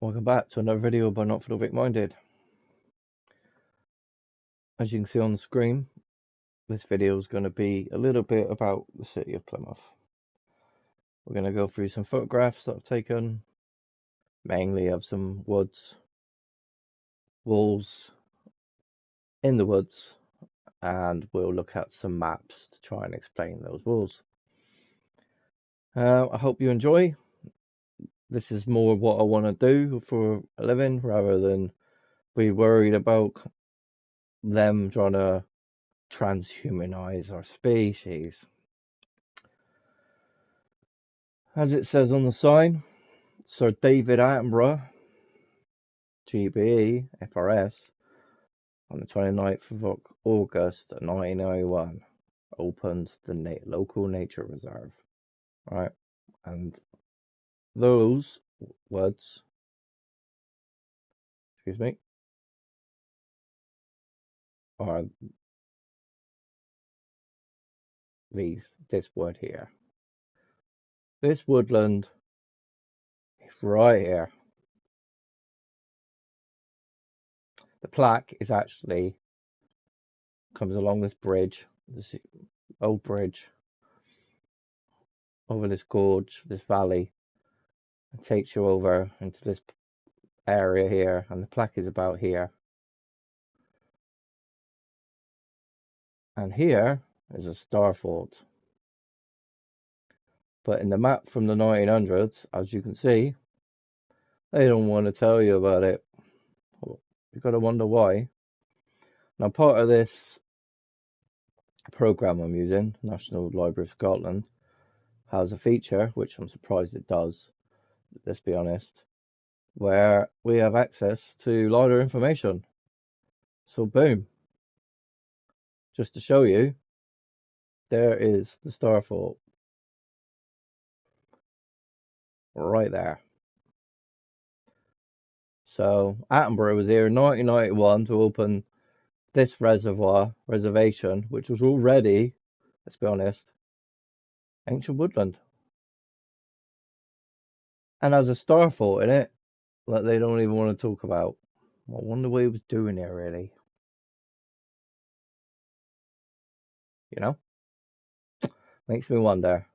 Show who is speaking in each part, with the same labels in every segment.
Speaker 1: Welcome back to another video by Not For The Weak Minded. As you can see on the screen, this video is going to be a little bit about the city of Plymouth. We're going to go through some photographs that I've taken, mainly of some woods, walls in the woods, and we'll look at some maps to try and explain those walls. I hope you enjoy. This is more what I want to do for a living rather than be worried about them trying to transhumanize our species. As it says on the sign, Sir David Attenborough, GBE, FRS, on the 29th of August 1991, opened the local nature reserve. Right, and those woods, excuse me, are this wood here. This woodland is right here. The plaque is actually comes along this bridge, this old bridge, over this gorge, this valley, and takes you over into this area here, and the plaque is about here. And here is a star fort. But in the map from the 1900s, as you can see, they don't want to tell you about it. You've got to wonder why. Now, part of this program I'm using, National Library of Scotland, has a feature, which I'm surprised it does, let's be honest, where we have access to lidar information. So boom, just to show you, there is the star fort right there. So Attenborough was here in 1991 to open this reservation, which was already, let's be honest, ancient woodland, and has a star fort in it that they don't even want to talk about. I wonder what he was doing there, really. You know, makes me wonder.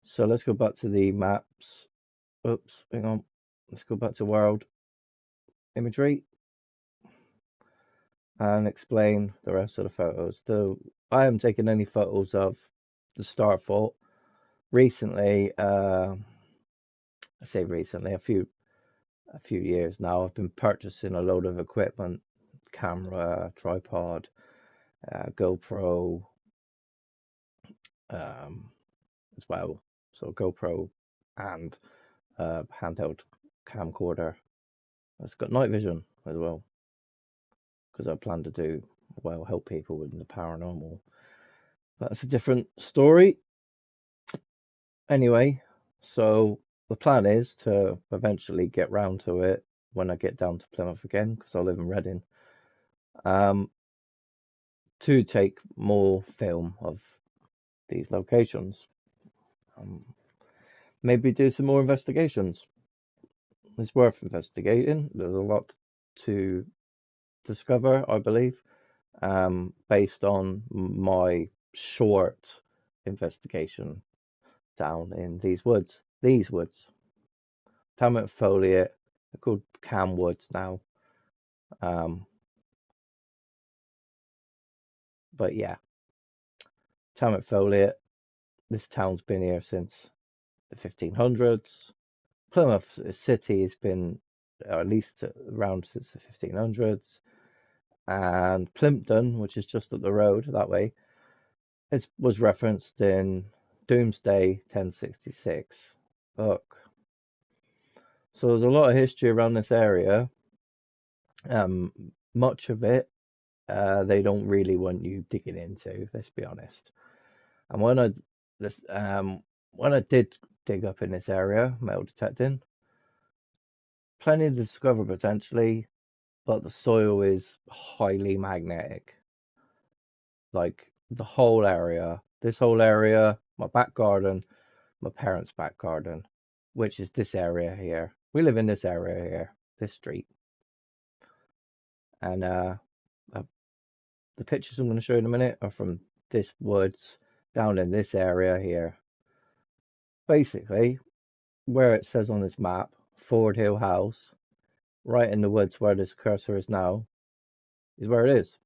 Speaker 1: So let's go back to the maps. Oops, hang on. Let's go back to world imagery and explain the rest of the photos. So I haven't taken any photos of the star fort recently. I say recently, a few years now. I've been purchasing a load of equipment, camera, tripod, GoPro, as well. So GoPro and handheld camcorder. It's got night vision as well, because I plan to do, well, help people with the paranormal. That's a different story. Anyway, so the plan is to eventually get round to it when I get down to Plymouth again, because I live in Reading, to take more film of these locations. Maybe do some more investigations. It's worth investigating. There's a lot to discover, I believe, based on my short investigation down in these woods. Plymouth foliate, they're called Cann Woods now. But yeah, Plymouth foliate. This town's been here since the 1500s. Plymouth city has been at least around since the 1500s. And Plympton, which is just up the road that way, it was referenced in Doomsday 1066 book. So there's a lot of history around this area. Much of it they don't really want you digging into, let's be honest. And when I did dig up in this area, metal detecting, plenty to discover potentially, but the soil is highly magnetic. Like the whole area, this whole area, my back garden, my parents' back garden, which is this area here. We live in this area here, this street. And the pictures I'm going to show you in a minute are from this woods down in this area here. Basically, where it says on this map, Ford Hill House, right in the woods where this cursor is now, is where it is.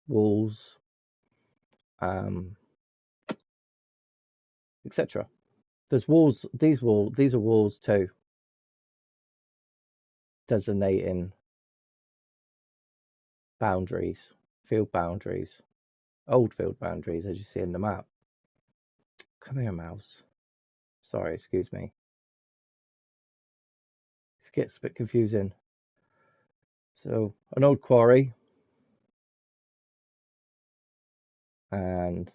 Speaker 1: Walls, etc. There's walls. These are walls too, designating boundaries, field boundaries, old field boundaries, as you see in the map. Come here, mouse. Sorry, excuse me. It gets a bit confusing. So, an old quarry, and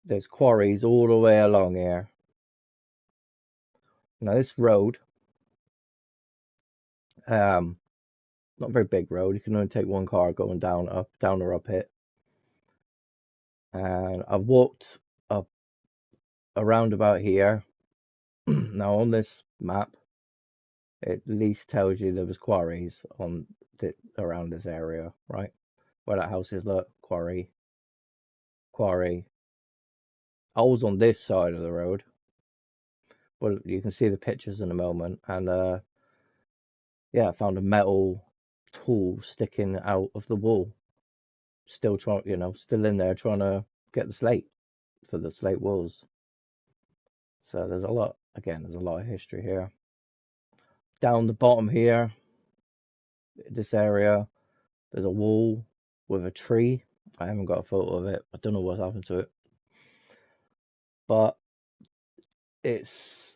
Speaker 1: there's quarries all the way along here. Now, this road, not a very big road. You can only take one car going down or up it. And I've walked up around about here. Now, on this map, it at least tells you there was quarries on around this area, right? Where that house is, look, quarry. I was on this side of the road. Well, you can see the pictures in a moment. And yeah, I found a metal tool sticking out of the wall. Still trying, still in there trying to get the slate for the slate walls. So there's a lot of history here. Down the bottom here, this area, there's a wall with a tree. I haven't got a photo of it. I don't know what's happened to it. But it's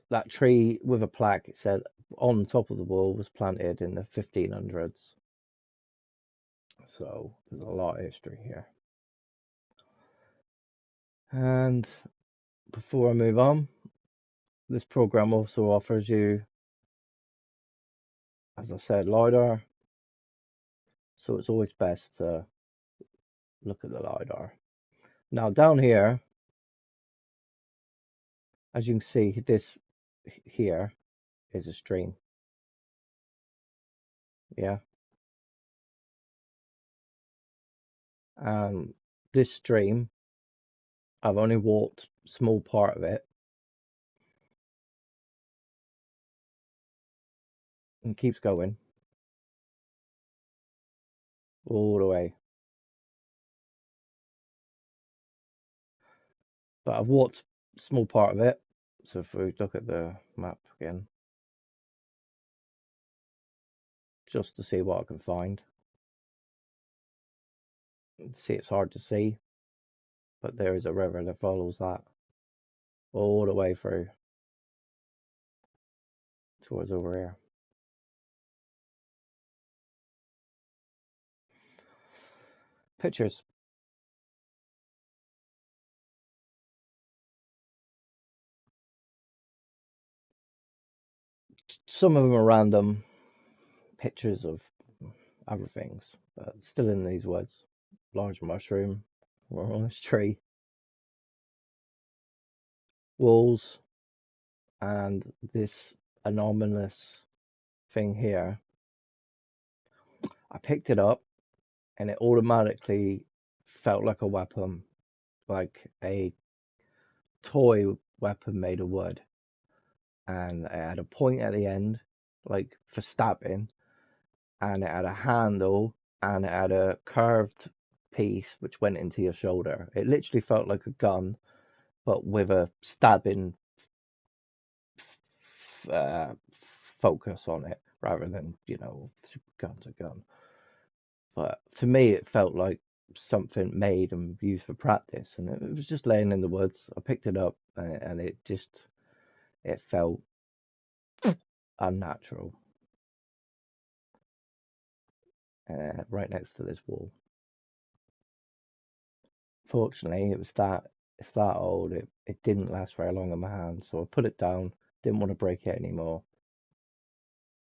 Speaker 1: that tree with a plaque. It said on top of the wall was planted in the 1500s. So there's a lot of history here. And before I move on, this program also offers you, as I said, lidar. So it's always best to look at the lidar. Now down here, as you can see, this here is a stream. Yeah. And this stream, I've only walked a small part of it. And keeps going all the way. But I've walked a small part of it. So if we look at the map again, just to see what I can find. See, it's hard to see, but there is a river that follows that all the way through towards over here. Pictures. Some of them are random pictures of other things, but still in these woods. Large mushroom, we're on this tree, walls, and this anomalous thing here. I picked it up and it automatically felt like a weapon, like a toy weapon made of wood, and it had a point at the end, like for stabbing, and it had a handle, and it had a curved piece which went into your shoulder. It literally felt like a gun, but with a stabbing uh, focus on it, rather than gun to gun. But to me, it felt like something made and used for practice, and it was just laying in the woods. I picked it up, and it felt unnatural, right next to this wall. Fortunately, it's that old. It didn't last very long in my hand, so I put it down. Didn't want to break it anymore.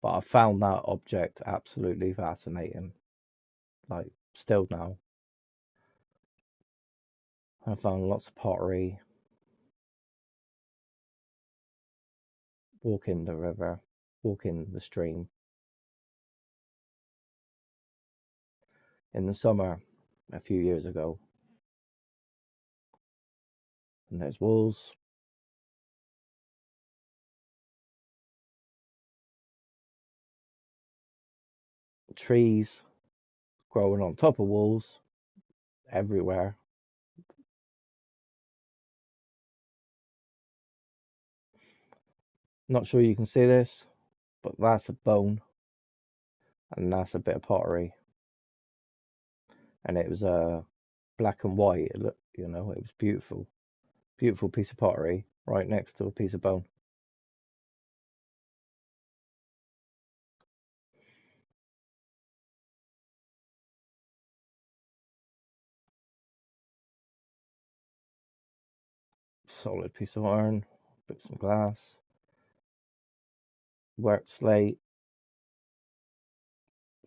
Speaker 1: But I found that object absolutely fascinating. Like still now, I found lots of pottery, walking the river, walking the stream. In the summer, a few years ago, and there's walls, trees growing on top of walls everywhere. Not sure you can see this, but that's a bone, and that's a bit of pottery, and it was black and white. It looked, it was beautiful, beautiful piece of pottery right next to a piece of bone. Solid piece of iron, bits of glass, worked slate,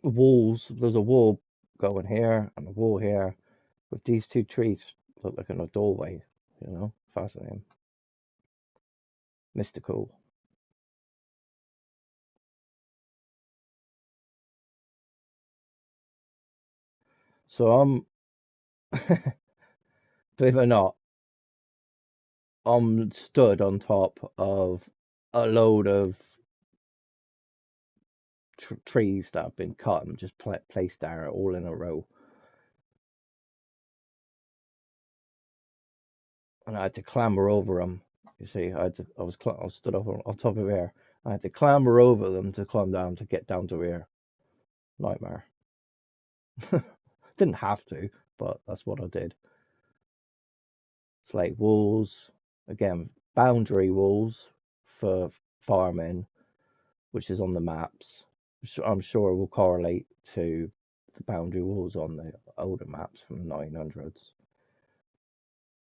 Speaker 1: walls. There's a wall going here and a wall here with these two trees look like in a doorway. Fascinating, mystical. So I'm, believe it or not, I'm stood on top of a load of trees that have been cut and just placed there all in a row. And I had to clamber over them. You see, I was stood up on top of here. I had to clamber over them to climb down to get down to here. Nightmare. Didn't have to, but that's what I did. It's like walls, again, boundary walls for farming, which is on the maps. I'm sure will correlate to the boundary walls on the older maps from the 900s.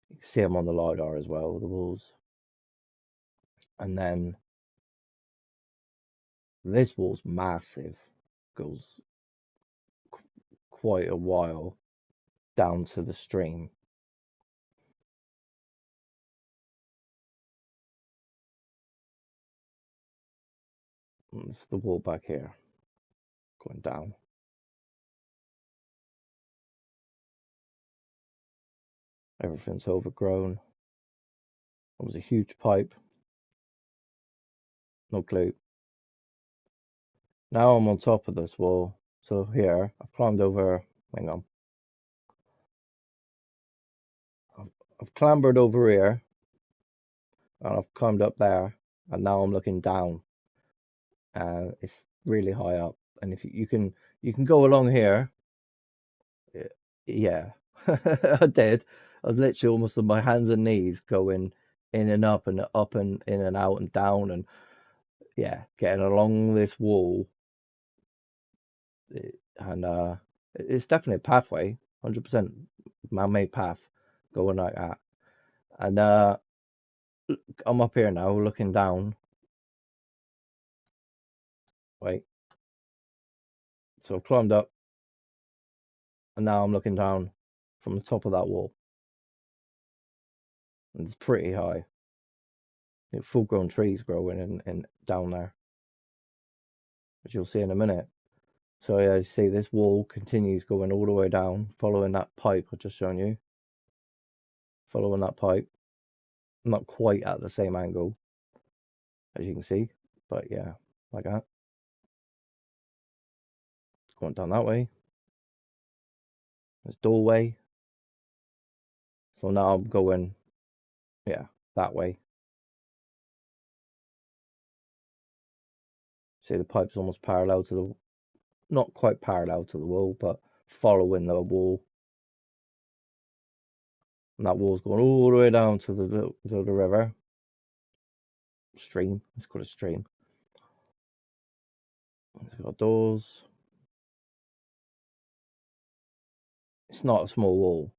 Speaker 1: You can see them on the lidar as well, the walls. And then this wall's massive, goes quite a while down to the stream. And it's the wall back here, going down. Everything's overgrown. It was a huge pipe. No clue. Now I'm on top of this wall. So here, I've climbed over. Hang on. I've clambered over here, and I've climbed up there, and now I'm looking down. And it's really high up. And if you can go along here. Yeah, I did. I was literally almost on my hands and knees going in and up and in and out and down and yeah, getting along this wall. And it's definitely a pathway, 100% man-made path going like that. And I'm up here now looking down. Wait, so I've climbed up and now I'm looking down from the top of that wall. And it's pretty high. Full-grown trees growing in down there, which you'll see in a minute. So yeah, you see this wall continues going all the way down, following that pipe I've just shown you. Following that pipe. Not quite at the same angle, as you can see, but yeah, like that. It's going down that way. There's doorway. So now I'm going, yeah, that way. See the pipe's almost parallel to the, not quite parallel to the wall, but following the wall. And that wall's going all the way down to the river. Stream, it's called a stream. It's got doors. It's not a small wall.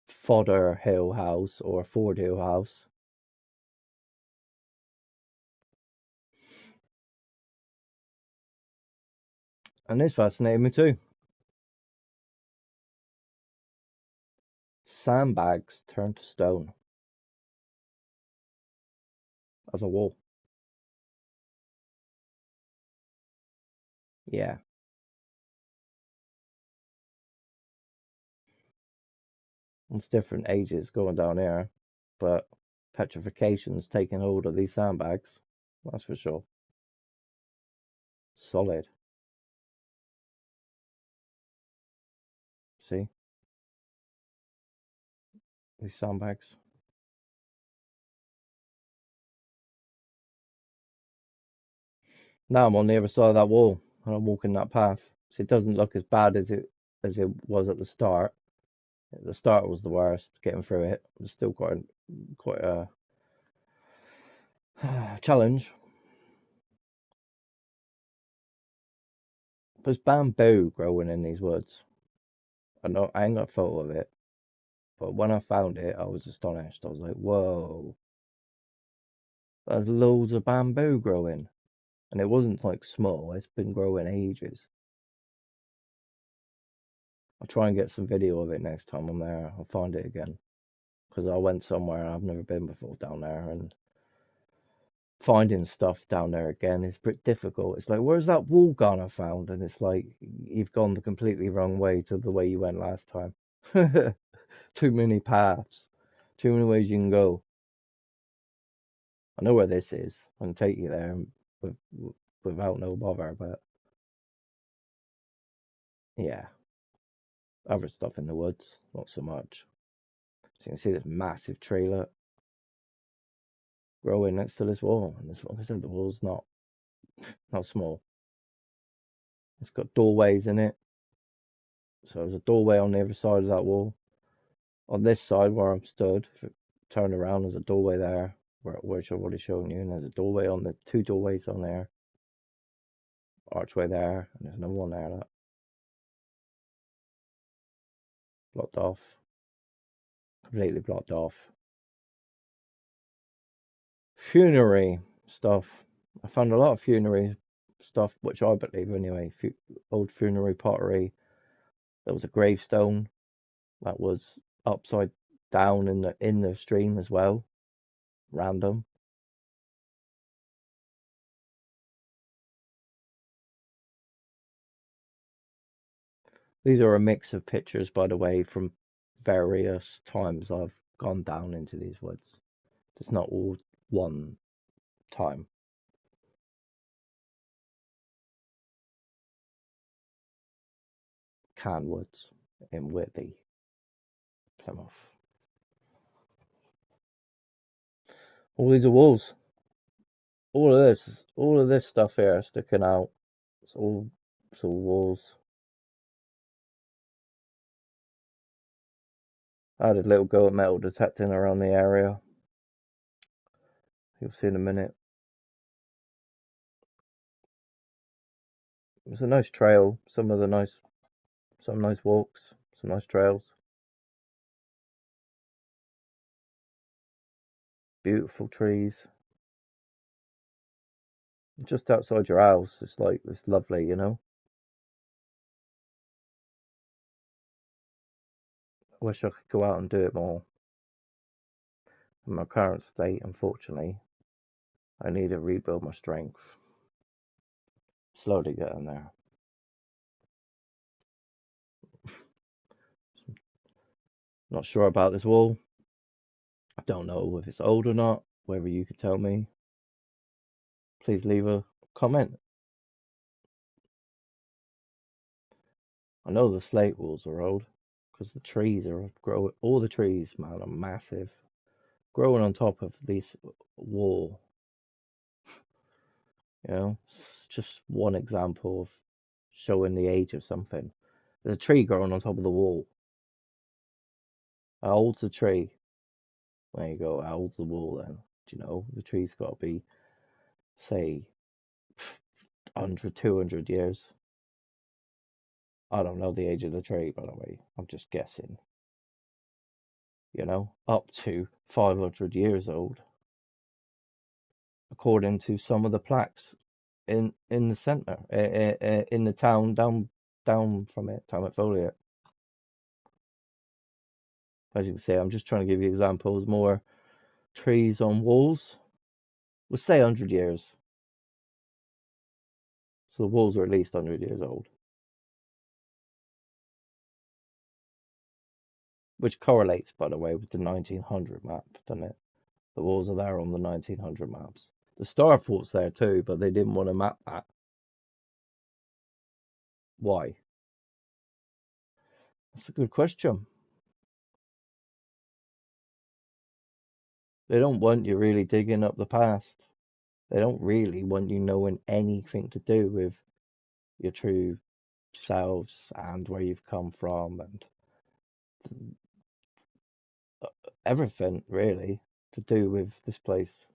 Speaker 1: Fodder Hill House or Ford Hill House. And this fascinated me too. Sandbags turned to stone. as a wall. Yeah, it's different ages going down here, but petrification's taking hold of these sandbags. That's for sure. Solid. See these sandbags. Now I'm on the other side of that wall and I'm walking that path. So it doesn't look as bad as it was at the start. The start was the worst, getting through it. It's still quite a challenge. There's bamboo growing in these woods. I know I ain't got a photo of it, but when I found it, I was astonished. I was like, "Whoa, there's loads of bamboo growing," and it wasn't like small. It's been growing ages. I'll try and get some video of it next time I'm there. I'll find it again because I went somewhere I've never been before down there, and finding stuff down there again is pretty difficult. It's like, where's that wall gone I found? And it's like, you've gone the completely wrong way to the way you went last time. Too many paths, too many ways you can go. I know where this is. I can take you there with, without no bother, but yeah, other stuff in the woods, not so much. So you can see this massive tree look, growing next to this wall. And this, like I said, the wall's not small. It's got doorways in it. So there's a doorway on the other side of that wall. On this side where I'm stood, if it turn around, there's a doorway there, which I've already shown you, and there's a doorway on the two doorways on there, archway there, and there's another one there that blocked off, completely blocked off. Funerary stuff. I found a lot of funerary stuff, which I believe anyway. Old funerary pottery. There was a gravestone that was upside down in the stream as well. Random. These are a mix of pictures, by the way, from various times I've gone down into these woods. It's not all one time. Cann Woods in Whitleigh, Plymouth. All these are walls. All of this stuff here sticking out. It's all walls. I had a little go at metal detecting around the area. You'll see in a minute. It's a nice trail. Some nice walks. Some nice trails. Beautiful trees. Just outside your house. It's lovely, you know. I wish I could go out and do it more. In my current state, unfortunately, I need to rebuild my strength. Slowly getting there. Not sure about this wall. I don't know if it's old or not. Whether you could tell me, please leave a comment. I know the slate walls are old because the trees are growing. All the trees, man, are massive, growing on top of this wall. You know, it's just one example of showing the age of something. There's a tree growing on top of the wall. How old's the tree? There you go. How old's the wall then? Do you know? The tree's got to be, say, 100, 200 years. I don't know the age of the tree, by the way. I'm just guessing. You know, up to 500 years old, according to some of the plaques in the centre, in the town down from it, town at Foliot. As you can see, I'm just trying to give you examples. More trees on walls. We'll say 100 years. So the walls are at least 100 years old. Which correlates, by the way, with the 1900 map, doesn't it? The walls are there on the 1900 maps. The star fort's there too, but they didn't want to map that. Why? That's a good question. They don't want you really digging up the past. They don't really want you knowing anything to do with your true selves and where you've come from and everything really to do with this place.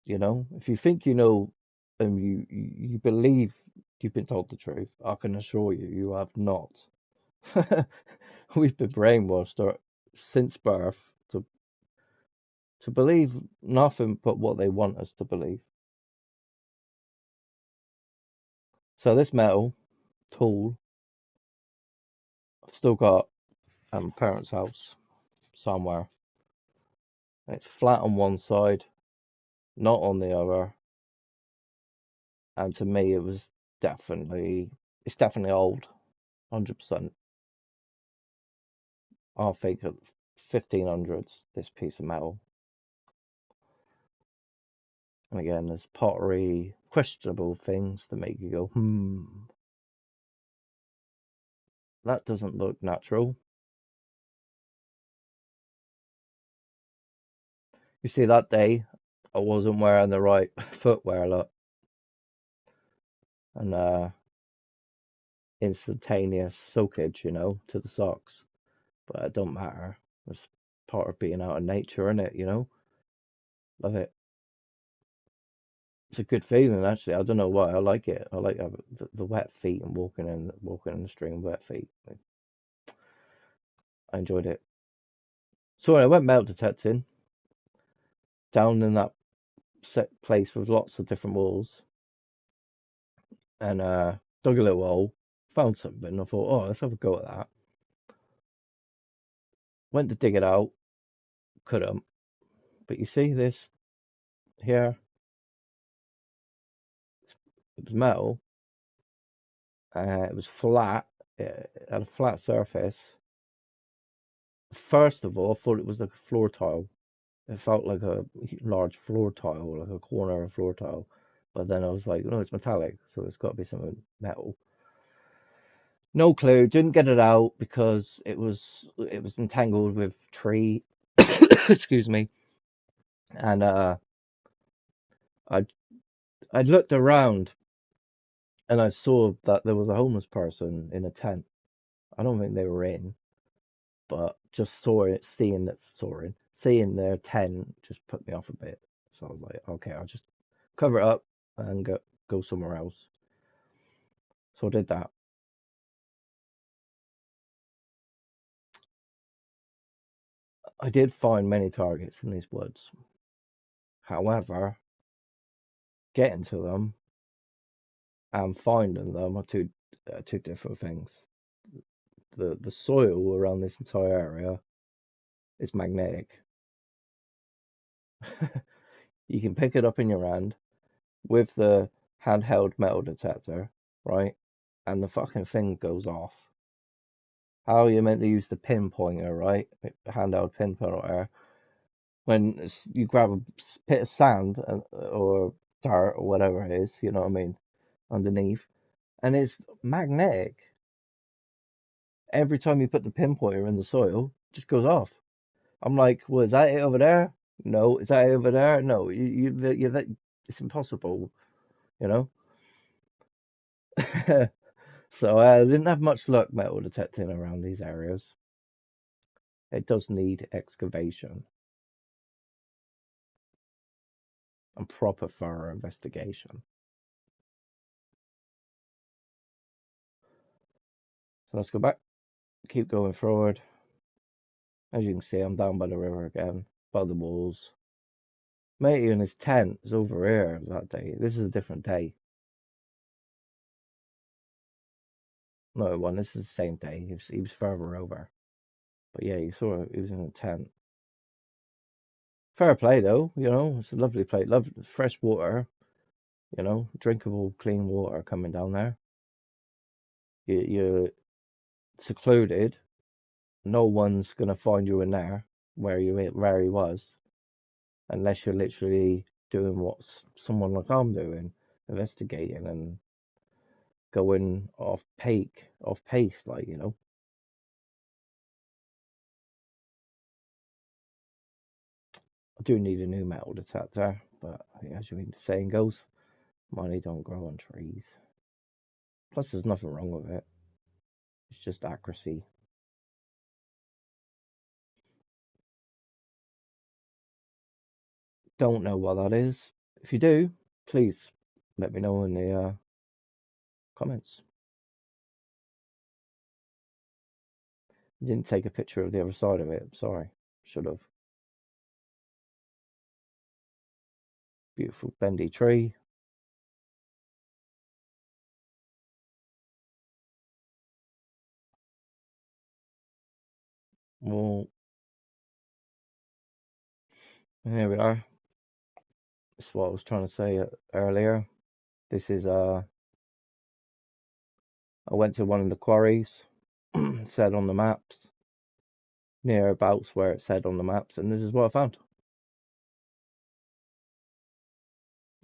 Speaker 1: You know, if you think you know and you believe you've been told the truth, I can assure you, you have not. We've been brainwashed since birth to to believe nothing but what they want us to believe. So this metal tool, I've still got at my parents' house somewhere. It's flat on one side, not on the other, and to me it's definitely old, 100%. I think of 1500s, this piece of metal. And again, there's pottery, questionable things that make you go, that doesn't look natural. You see, that day, I wasn't wearing the right footwear, look, and instantaneous soakage, to the socks. But it don't matter. It's part of being out in nature, isn't it? Love it. It's a good feeling, actually. I don't know why. I like it. I like having the wet feet and walking in the stream with wet feet. I enjoyed it. So I went metal detecting down in that set place with lots of different walls, and dug a little hole, found something. And I thought, oh, let's have a go at that. Went to dig it out, couldn't. But you see this here? It was metal. It was flat. It had a flat surface. First of all, I thought it was like a floor tile. It felt like a large floor tile, like a corner of a floor tile. But then I was like, no, it's metallic, so it's got to be something metal. No clue. Didn't get it out because it was entangled with tree. Excuse me. And I I looked around and I saw that there was a homeless person in a tent. I don't think they were in, but just seeing their tent just put me off a bit. So I was like, okay, I'll just cover it up and go somewhere else. So I did that. I did find many targets in these woods. However, getting to them and finding them are two different things. The soil around this entire area is magnetic. You can pick it up in your hand with the handheld metal detector, right? And the fucking thing goes off. How are you meant to use the pinpointer, right? Handheld pinpointer when you grab a pit of sand or dirt or whatever it is, you know what I mean, underneath, and it's magnetic. Every time you put the pinpointer in the soil, it just goes off. I'm like, well, is that it over there? No. Is that it over there? No. That it's impossible, you know. So I didn't have much luck metal detecting around these areas. It does need excavation and proper thorough investigation. So let's go back, keep going forward. As you can see, I'm down by the river again, by the walls. Matey and his tent is over here that day. This is a different day. No one, this is the same day. He was further over. But yeah, you saw he was in a tent. Fair play though, you know, it's a lovely place. Love fresh water, you know, drinkable, clean water coming down there. You're secluded. No one's gonna find you in there where he was, unless you're literally doing what someone like I'm doing, investigating and going off pace, like you know. I do need a new metal detector, but as the saying goes, money don't grow on trees. Plus, there's nothing wrong with it. It's just accuracy. Don't know what that is. If you do, please let me know in the comments. I didn't take a picture of the other side of it. Sorry, should have. Beautiful bendy tree. Well, here we are. That's what I was trying to say earlier. This is I went to one of the quarries, said on the maps, nearabouts where it said on the maps, and this is what I found.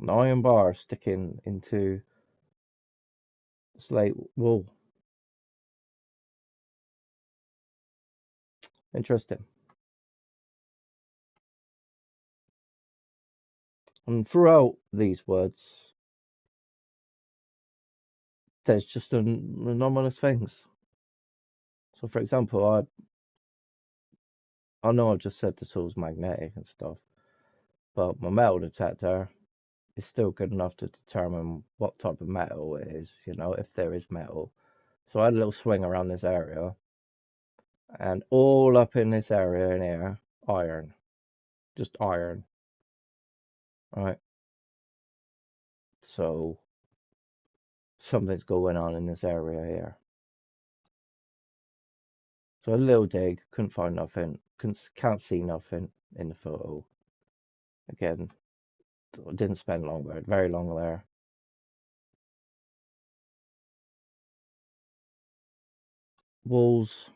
Speaker 1: An iron bar sticking into slate wall. Interesting. And throughout these words, there's just anomalous things. So, for example, I know I've just said the soul's magnetic and stuff, but my metal detector is still good enough to determine what type of metal it is, you know, if there is metal. So I had a little swing around this area, and all up in this area in here, iron, just iron, right? So something's going on in this area here. So a little dig, couldn't find nothing, can't see nothing in the photo. Again, didn't spend long there, very long there. Walls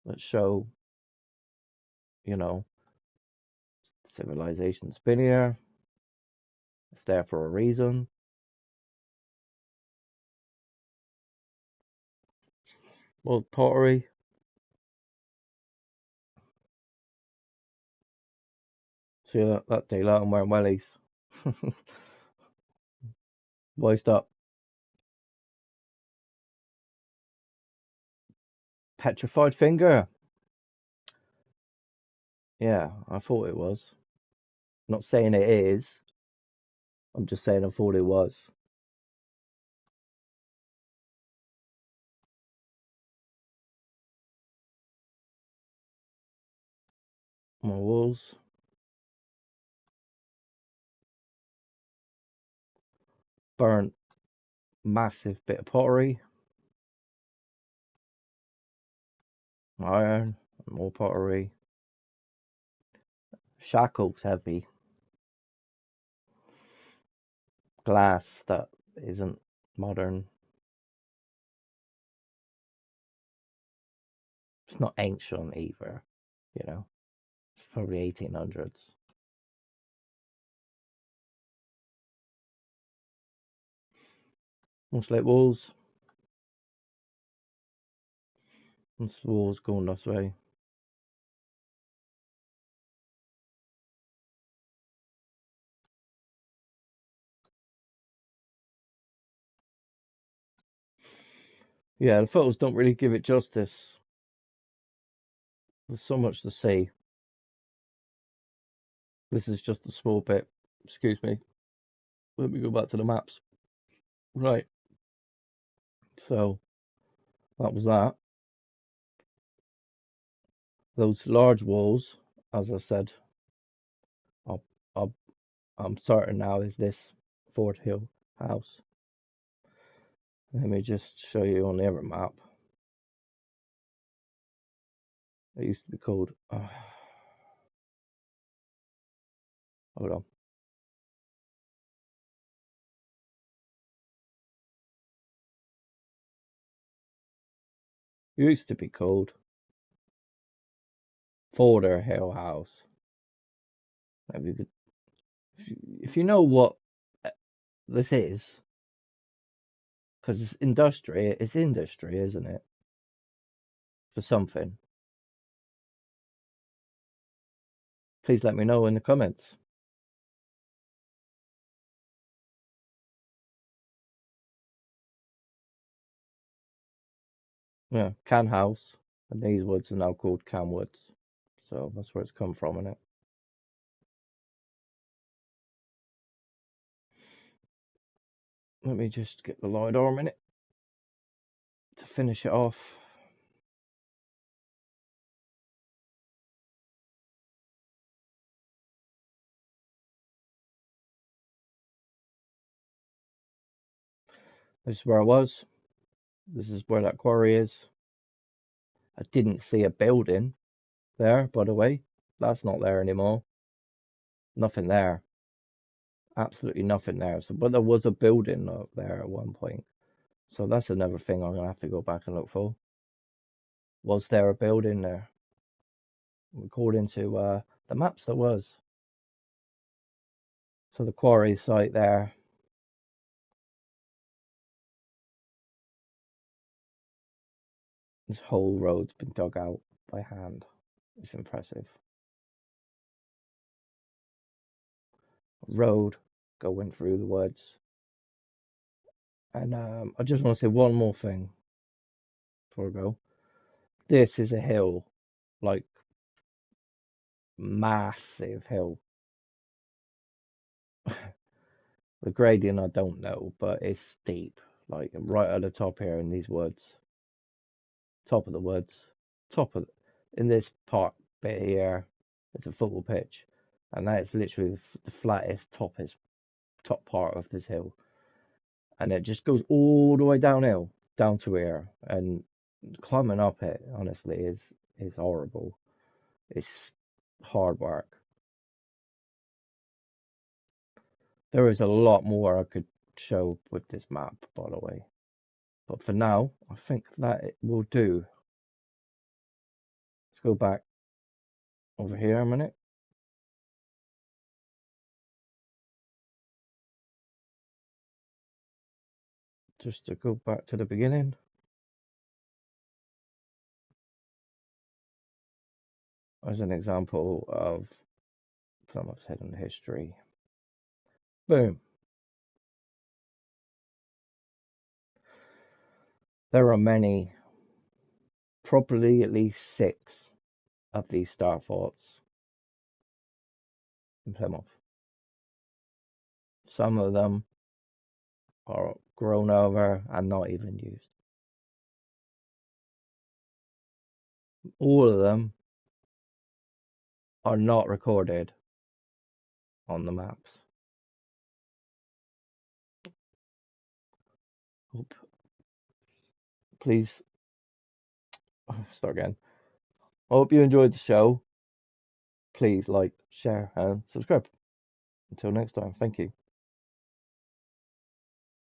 Speaker 1: that show, you know, civilization's been here. It's there for a reason. Old pottery. See that daylight I'm wearing wellies. Voiced up. Petrified finger. Yeah, I thought it was. Not saying it is. I'm just saying I thought it was. My walls. Burnt massive bit of pottery. Iron. More pottery. Shackles heavy. Glass that isn't modern. It's not ancient either, you know. It's probably 1800s. Looks like walls. This wall's going this way. Yeah, the photos don't really give it justice. There's so much to see. This is just a small bit. Excuse me. Let me go back to the maps. Right. So that was that. Those large walls, as I said, I'll, I'll, I'm certain now is this Fort Hill house. Let me just show you on the other map. It used to be called. Hold on. Used to be called Forder Hill House. Maybe you could, if you know what this is, because it's industry, isn't it? For something. Please let me know in the comments. Yeah, Cann House, and these woods are now called Cann Woods. So that's where it's come from, innit? Let me just get the lidar a minute to finish it off. This is where I was. This is where that quarry is. I didn't see a building there, by the way. That's not there anymore. Nothing there. Absolutely nothing there. So, but there was a building up there at one point. So that's another thing I'm gonna have to go back and look for. Was there a building there? According to the maps, there was. So the quarry site there. This whole road's been dug out by hand. It's impressive. Road going through the woods. And I just want to say one more thing before I go. This is a hill, like massive hill. The gradient I don't know, but it's steep. Like right at the top here in these woods, top of the woods, top of in this part bit here, it's a football pitch, and that is literally the flattest, top part of this hill, and it just goes all the way downhill, down to here, and climbing up it honestly is horrible. It's hard work. There is a lot more I could show with this map, by the way. But for now, I think that it will do. Let's go back over here a minute. Just to go back to the beginning. As an example of Plymouth's hidden history. Boom. There are many, probably at least 6 of these star forts in Plymouth. Some of them are grown over and not even used. All of them are not recorded on the maps. Hope, please start again. I hope you enjoyed the show. Please like, share, and subscribe. Until next time, thank you.